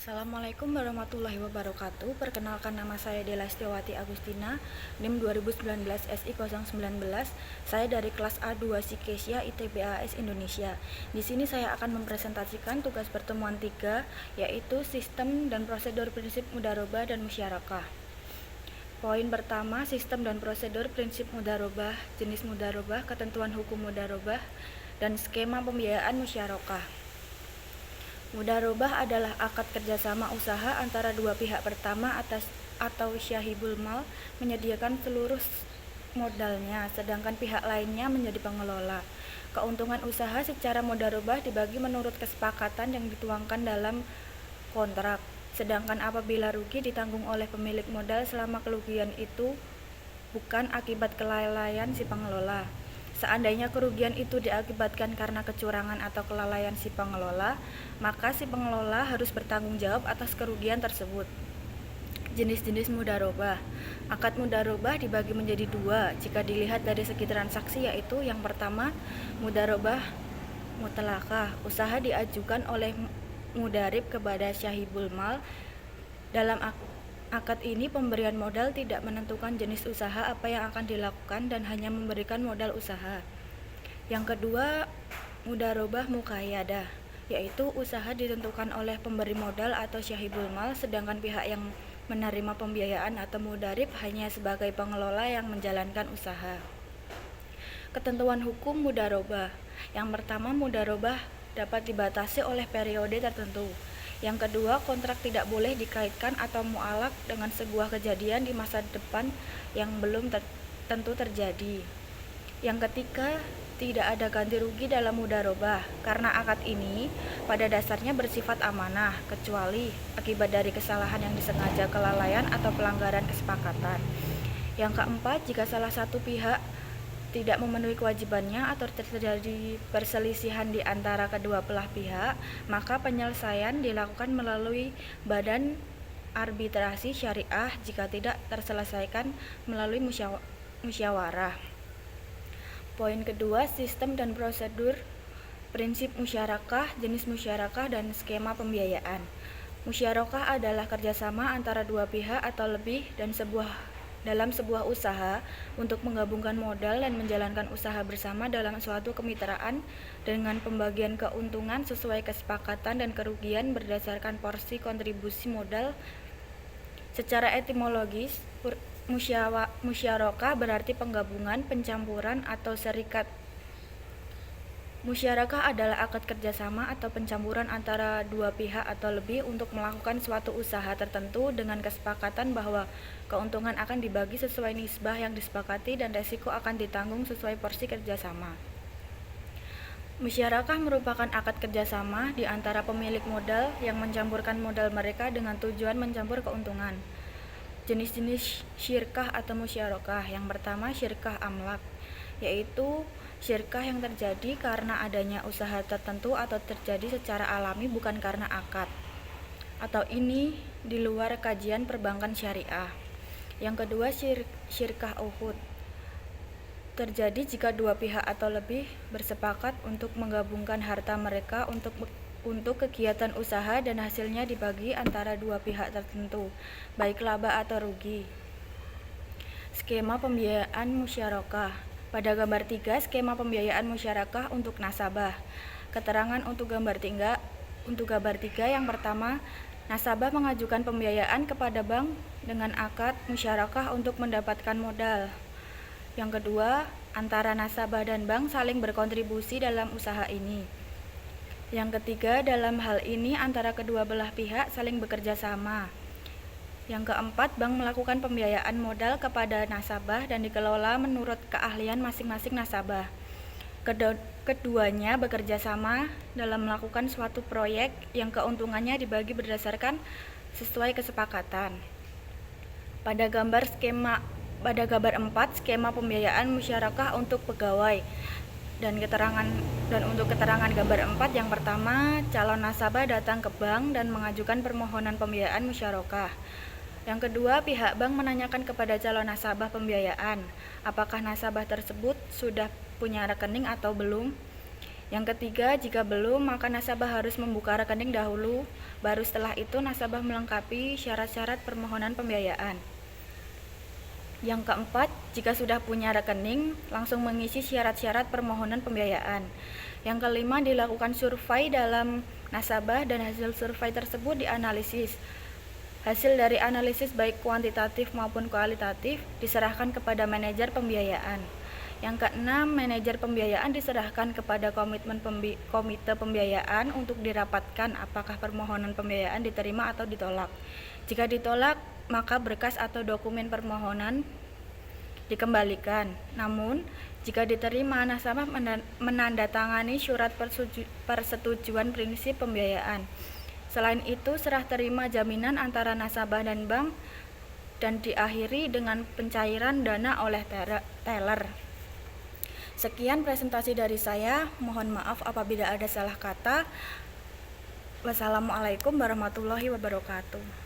Assalamualaikum warahmatullahi wabarakatuh. Perkenalkan, nama saya Dela Setiawati Agustina, NIM 2019 SI 019. Saya dari kelas A2 Sikesia ITBAS Indonesia. Di sini saya akan mempresentasikan tugas pertemuan 3, yaitu sistem dan prosedur prinsip mudharabah dan musyarakah. Poin pertama, sistem dan prosedur prinsip mudharabah, jenis mudharabah, ketentuan hukum mudharabah, dan skema pembiayaan musyarakah. Mudharabah adalah akad kerjasama usaha antara dua pihak. Pertama, atau syahibul mal menyediakan seluruh modalnya, sedangkan pihak lainnya menjadi pengelola. Keuntungan usaha secara mudharabah dibagi menurut kesepakatan yang dituangkan dalam kontrak, sedangkan apabila rugi ditanggung oleh pemilik modal selama kerugian itu bukan akibat kelalaian si pengelola. Seandainya kerugian itu diakibatkan karena kecurangan atau kelalaian si pengelola, maka si pengelola harus bertanggung jawab atas kerugian tersebut. Jenis-jenis mudharabah. Akad mudharabah dibagi menjadi dua jika dilihat dari segi transaksi, yaitu yang pertama, mudharabah mutlaqah. Usaha diajukan oleh mudharib kepada syahibul mal. Dalam akad ini pemberian modal tidak menentukan jenis usaha apa yang akan dilakukan dan hanya memberikan modal usaha. Yang kedua, mudharabah muqayyadah, yaitu usaha ditentukan oleh pemberi modal atau syahibul mal, sedangkan pihak yang menerima pembiayaan atau mudharib hanya sebagai pengelola yang menjalankan usaha. Ketentuan hukum mudharabah. Yang pertama, mudharabah dapat dibatasi oleh periode tertentu. Yang kedua, kontrak tidak boleh dikaitkan atau mualak dengan sebuah kejadian di masa depan yang belum tentu terjadi. Yang ketiga, tidak ada ganti rugi dalam mudharabah, karena akad ini pada dasarnya bersifat amanah, kecuali akibat dari kesalahan yang disengaja, kelalaian, atau pelanggaran kesepakatan. Yang keempat, jika salah satu pihak tidak memenuhi kewajibannya atau terjadi perselisihan di antara kedua belah pihak, maka penyelesaian dilakukan melalui badan arbitrasi syariah jika tidak terselesaikan melalui musyawarah. Poin kedua, sistem dan prosedur prinsip musyarakah, jenis musyarakah, dan skema pembiayaan. Musyarakah adalah kerjasama antara dua pihak atau lebih dalam sebuah usaha untuk menggabungkan modal dan menjalankan usaha bersama dalam suatu kemitraan dengan pembagian keuntungan sesuai kesepakatan dan kerugian berdasarkan porsi kontribusi modal. Secara etimologis, musyarakah berarti penggabungan, pencampuran, atau serikat. Musyarakah adalah akad kerjasama atau pencampuran antara dua pihak atau lebih untuk melakukan suatu usaha tertentu dengan kesepakatan bahwa keuntungan akan dibagi sesuai nisbah yang disepakati dan resiko akan ditanggung sesuai porsi kerjasama. Musyarakah merupakan akad kerjasama di antara pemilik modal yang mencampurkan modal mereka dengan tujuan mencampur keuntungan. Jenis-jenis syirkah atau musyarakah. Yang pertama, syirkah amlak, yaitu syirkah yang terjadi karena adanya usaha tertentu atau terjadi secara alami bukan karena akad, atau ini di luar kajian perbankan syariah. Yang kedua, syirkah uhud, terjadi jika dua pihak atau lebih bersepakat untuk menggabungkan harta mereka untuk kegiatan usaha dan hasilnya dibagi antara dua pihak tertentu, baik laba atau rugi. Skema pembiayaan musyarakah. Pada gambar 3, skema pembiayaan musyarakah untuk nasabah. Keterangan untuk gambar 3 yang pertama, nasabah mengajukan pembiayaan kepada bank dengan akad musyarakah untuk mendapatkan modal. Yang kedua, antara nasabah dan bank saling berkontribusi dalam usaha ini. Yang ketiga, dalam hal ini antara kedua belah pihak saling bekerja sama. Yang keempat, bank melakukan pembiayaan modal kepada nasabah dan dikelola menurut keahlian masing-masing nasabah. Keduanya bekerja sama dalam melakukan suatu proyek yang keuntungannya dibagi berdasarkan sesuai kesepakatan. Pada gambar 4, skema pembiayaan musyarakah untuk pegawai. Dan untuk keterangan gambar 4, yang pertama, calon nasabah datang ke bank dan mengajukan permohonan pembiayaan musyarakah. Yang kedua, pihak bank menanyakan kepada calon nasabah pembiayaan, apakah nasabah tersebut sudah punya rekening atau belum. Yang ketiga, jika belum, maka nasabah harus membuka rekening dahulu, baru setelah itu nasabah melengkapi syarat-syarat permohonan pembiayaan. Yang keempat, jika sudah punya rekening, langsung mengisi syarat-syarat permohonan pembiayaan. Yang kelima, dilakukan survei dalam nasabah dan hasil survei tersebut dianalisis. Hasil dari analisis baik kuantitatif maupun kualitatif diserahkan kepada manajer pembiayaan. Yang keenam, manajer pembiayaan diserahkan kepada komite pembiayaan untuk dirapatkan apakah permohonan pembiayaan diterima atau ditolak. Jika ditolak, maka berkas atau dokumen permohonan dikembalikan. Namun, jika diterima, nasabah menandatangani surat persetujuan prinsip pembiayaan. Selain itu, serah terima jaminan antara nasabah dan bank dan diakhiri dengan pencairan dana oleh teller. Sekian presentasi dari saya. Mohon maaf apabila ada salah kata. Wassalamualaikum warahmatullahi wabarakatuh.